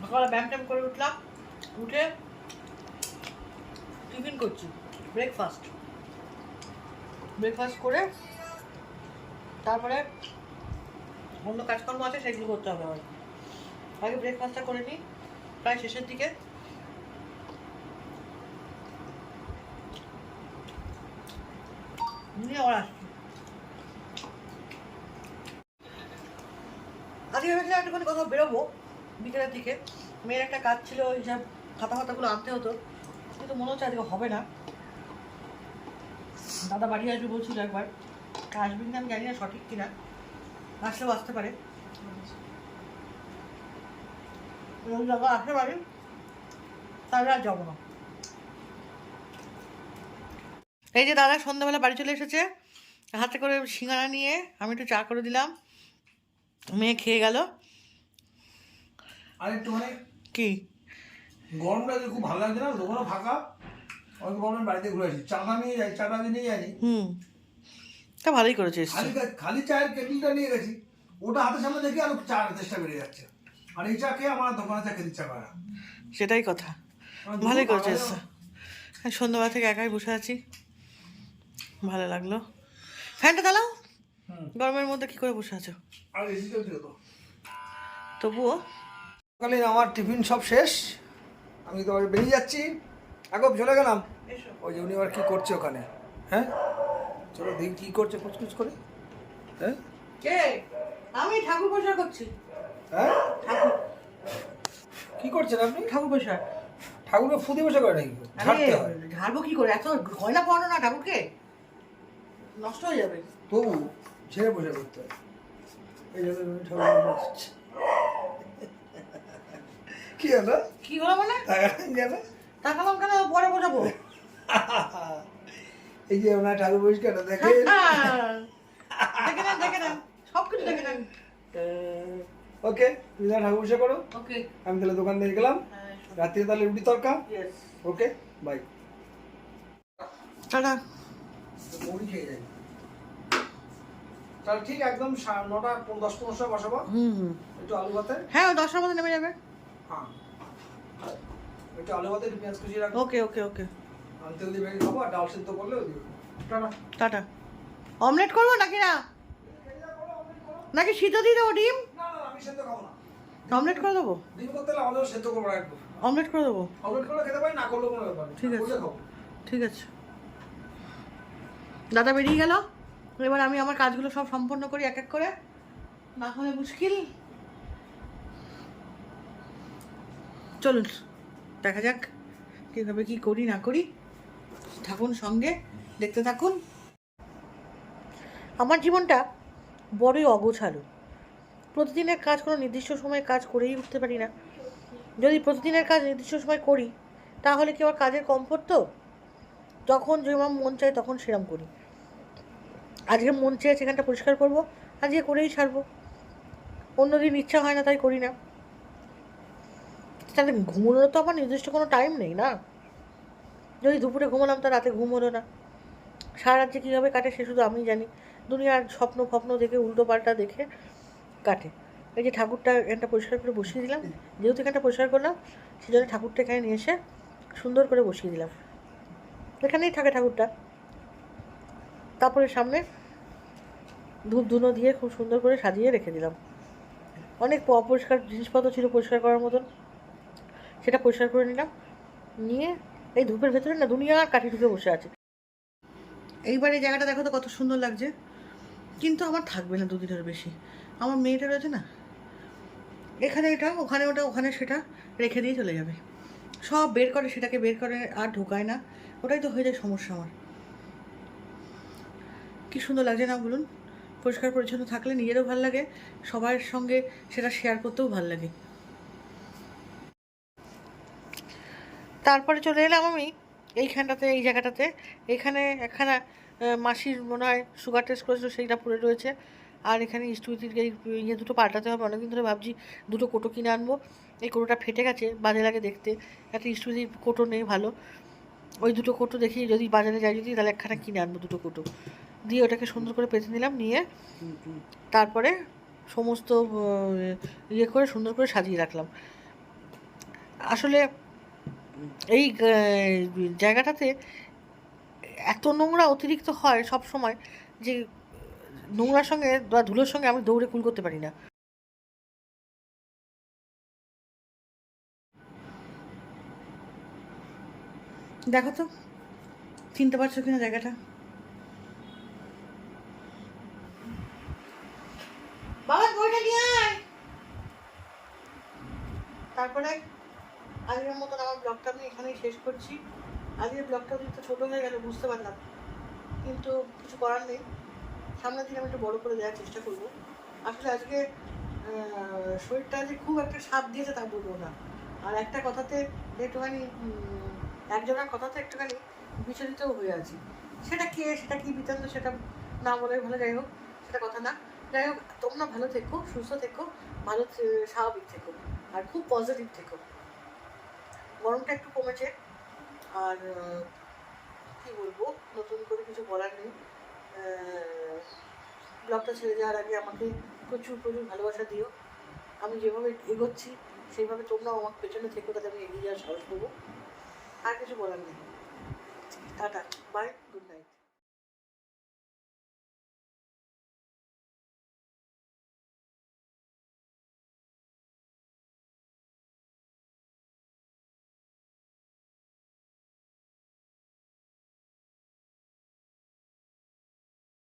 সকালে ব্যায়াম ট্যাম করে উঠলাম, উঠে টিফিন করছি, ব্রেকফাস্ট করে তারপরে অন্য কাজকর্ম আছে সেগুলো করতে হবে আমার। আগে ব্রেকফাস্টটা করে নিই, প্রায় শেষের দিকে। নিয়ে আবার আসছি। আজকে ভেবেছিলাম একটুখানি কোথাও বেরোবো বিকেলের দিকে, মেয়ের একটা কাজ ছিল, ওই সব খাতাগুলো আনতে হতো, কিন্তু মনে হচ্ছে আজকে হবে না। দাদা বাড়ি আসবে বলছিল একবার, আসবে কিনা আমি জানি না, সঠিক কিনা, আসলেও আসতে পারে। দাদা আসতে পারি, তাহলে আর যাবো না। এই যে দাদা সন্ধ্যাবেলা বাড়ি চলে এসেছে, হাতে করে সিঙ্গারা নিয়ে, আমি একটু চা করে দিলাম, মেয়ে খেয়ে গেল। আর একটুখানি কি গরমটা খুব ভালো লাগছে না, দোকানও ফাঁকা, অনেক বলবেন বাড়িতে ঘুরে আসি, চাটা নিয়ে যাই, চাটা নিয়ে যাইনি। তা ভালোই করেছিস। খালি চায়ের কেটলিটা নিয়ে গেছি, ওটা হাতের সামনে দেখি আর চা চেষ্টা বেড়ে যাচ্ছে, আর এই চা খেয়ে আমার দোকানে চা খেতে ইচ্ছা করে না। সেটাই কথা, ভালোই করেছিস। সন্ধ্যাবেলা থেকে একাই বসে আছি, ভালো লাগলো। ফ্যানটা চালাও, গরমের মধ্যে কি করে বসে আছো? আর এসি চলছে তো, তবুও সকালে আমার টিফিন সব শেষ, আমি তো বেরিয়ে যাচ্ছি, এখন চলে গেলাম। ওই যে উনি আবার কী করছে ওখানে, হ্যাঁ চলো দেখি কী করছে, কুচকুচ করে। হ্যাঁ কে? আমি ঠাকুর পরিষ্কার করছি। হ্যাঁ ঠাকুর কী করছেন আপনি? ঠাকুর পরিষ্কার। ঠাকুরকে ফুদে বসে করে নাকি? ঝাড়তে হয়? ঝাড়বো কি করে, এত গয়না পড়ানো না ঠাকুরকে, নষ্ট হয়ে যাবে। তবু ঝেড়ে বসে করতে হয়, এই জন্য আমি ঠাকুর বসছি। কি হলো? কি হলো মানে? কেন? তাকালাম কেন, পরে বোঝাবো। এই যে ওনার ঠাকুর পরিষ্কার দেখে, দেখে নেন সব কিছু দেখে নেন। ওকে তুমি না ঠাকুর পরিষ্কার করো, ওকে আমি তাহলে দোকান থেকে গেলাম, রাত্রে তাহলে রুটি তরকা। Okay bye. টাটা। মুড়ি খেয়ে যাই তাহলে, ঠিক একদম 9টা 10-15 বসাবো। একটু আলু ভাতে, হ্যাঁ ওই 10টার মধ্যে নেমে যাবে। হ্যাঁ একটু আলু ভাতে, একটু পেঁয়াজ কুচি রাখবো। ওকে ওকে ওকে, আমি তেল দিয়ে বেরিয়ে খাবো, আর ডাল সিদ্ধ করলে ওই দিবে। টাটা। টাটা। অমলেট করবো নাকি না, নাকি সিদ্ধ দিয়ে দেবো ডিম? না না আমি সেদ্ধ খাবো না, অমলেট করে দেবো। ডিম করতে হলে আমাদের সেদ্ধ করবো না, একটু অমলেট করে দেবো। অমলেট করলে খেতে পারি, না করলে কোনো ব্যাপার নেই, ঠিক আছে। করলে খাবো। ঠিক আছে। দাদা বেরিয়ে গেল, এবার আমি আমার কাজগুলো সব সম্পন্ন করি এক এক করে, না হলে মুশকিল। চলুন দেখা যাক কীভাবে কী করি না করি, থাকুন সঙ্গে, দেখতে থাকুন। আমার জীবনটা বড়ই অগোছালো, প্রতিদিনের কাজ কোনো নির্দিষ্ট সময়ে কাজ করেই উঠতে পারি না। যদি প্রতিদিনের কাজ নির্দিষ্ট সময় করি তাহলে কি আমার কাজের কম পড়তো? যখন যেরকম মন চায় তখন সেরকম করি। আজকে মন চেয়ে সেখানটা পরিষ্কার করবো, আজকে করেই ছাড়বো। অন্যদিন ইচ্ছা হয় না তাই করি না। তাহলে ঘুমোনোর তো আমার নির্দিষ্ট কোনো টাইম নেই না। যদি দুপুরে ঘুমোলাম তা রাতে ঘুম হলো না। সারা রাত যে কীভাবে কাটে সে শুধু আমিই জানি। দুনিয়ার স্বপ্ন ফপ্ন দেখে, উল্টো পাল্টা দেখে কাটে। এই যে ঠাকুরটা এখানটা পরিষ্কার করে বসিয়ে দিলাম, যেহেতু এখানটা পরিষ্কার করলাম সেজন্য ঠাকুরটা এখানে নিয়ে এসে সুন্দর করে বসিয়ে দিলাম, এখানেই থাকে ঠাকুরটা। তারপরে সামনে ধূপ ধুনো দিয়ে খুব সুন্দর করে সাজিয়ে রেখে দিলাম। অনেক অপরিষ্কার জিনিসপত্র ছিল পরিষ্কার করার মতন, সেটা পরিষ্কার করে নিলাম। নিয়ে এই ধূপের ভেতরে না দুনিয়ার কাঠি ঢুকে বসে আছে। এইবার এই জায়গাটা দেখো তো কত সুন্দর লাগছে, কিন্তু আমার থাকবে না দুদিনের বেশি। আমার মেয়েটা রয়েছে না, এখানে এটা ওখানে ওটা ওখানে সেটা রেখে দিয়ে চলে যাবে, সব বের করে সেটাকে বের করে আর ঢোকায় না। ওটাই তো হয়ে যায় সমস্যা আমার। কী সুন্দর লাগছে না বলুন? পরিষ্কার পরিচ্ছন্ন থাকলে নিজেরও ভালো লাগে, সবার সঙ্গে সেটা শেয়ার করতেও ভালো লাগে। তারপরে চলে এলাম আমি এইখানটাতে, এই জায়গাটাতে। এখানে একখানা মাসির মনে হয় সুগার টেস্ট করেছিল, সেইটা পড়ে রয়েছে। আর এখানে স্টুতির ইয়ে দুটো পাল্টাতে হবে, অনেকদিন ধরে ভাবছি দুটো কোটো কিনে আনবো। এই কোটোটা ফেটে গেছে, বাজে লাগে দেখতে। একটা স্টুতির কোটো নেই ভালো, ওই দুটো কোটো দেখি যদি বাজারে যাই যদি, তাহলে একখানা কিনে আনবো দুটো কোটো দিয়ে, ওটাকে সুন্দর করে পেতে নিলাম। নিয়ে তারপরে সমস্ত ইয়ে করে সুন্দর করে সাজিয়ে রাখলাম। আসলে এই জায়গাটাতে এত নোংরা অতিরিক্ত হয় সব সময় যে নোংরার সঙ্গে বা ধুলোর সঙ্গে আমি দৌড়ে কুল করতে পারি না। দেখো তো চিনতে পারছো কিনা জায়গাটা। বাবা বইটা নিয়ে আয়। তারপরে আজকের মতন আমার ব্লগটা আমি এখানেই শেষ করছি। আজকের ব্লগটা একটু ছোটো হয়ে গেল বুঝতে পারলাম, কিন্তু কিছু করার নেই, সামনের দিন আমি একটু বড়ো করে দেওয়ার চেষ্টা করবো। আসলে আজকে শরীরটা যে খুব একটা সাথ দিয়েছে তা বলবো না। আর একটা কথাতে একটুখানি একজনের কথাতে একটুখানি বিচলিতও হয়ে আছি। সেটা কে, সেটা কি বৃত্তান্ত, সেটা না বলে ভালো। যাই হোক, সেটা কথা না। যাই হোক, তোমরা ভালো থেকো, সুস্থ থেকো, ভালো স্বাভাবিক থেকো, আর খুব পজিটিভ থেকো। গরমটা একটু কমেছে, আর কী বলবো, নতুন করে কিছু বলার নেই। ব্লগটা ছেড়ে যাওয়ার আগে আমাকে প্রচুর প্রচুর ভালোবাসা দিও। আমি যেভাবে এগোচ্ছি সেইভাবে তোমরাও আমার পেছনে থেকো, তাতে আমি এগিয়ে যাওয়ার সাহস পাবো। আর কিছু বলার নেই। Tata, bye, good night.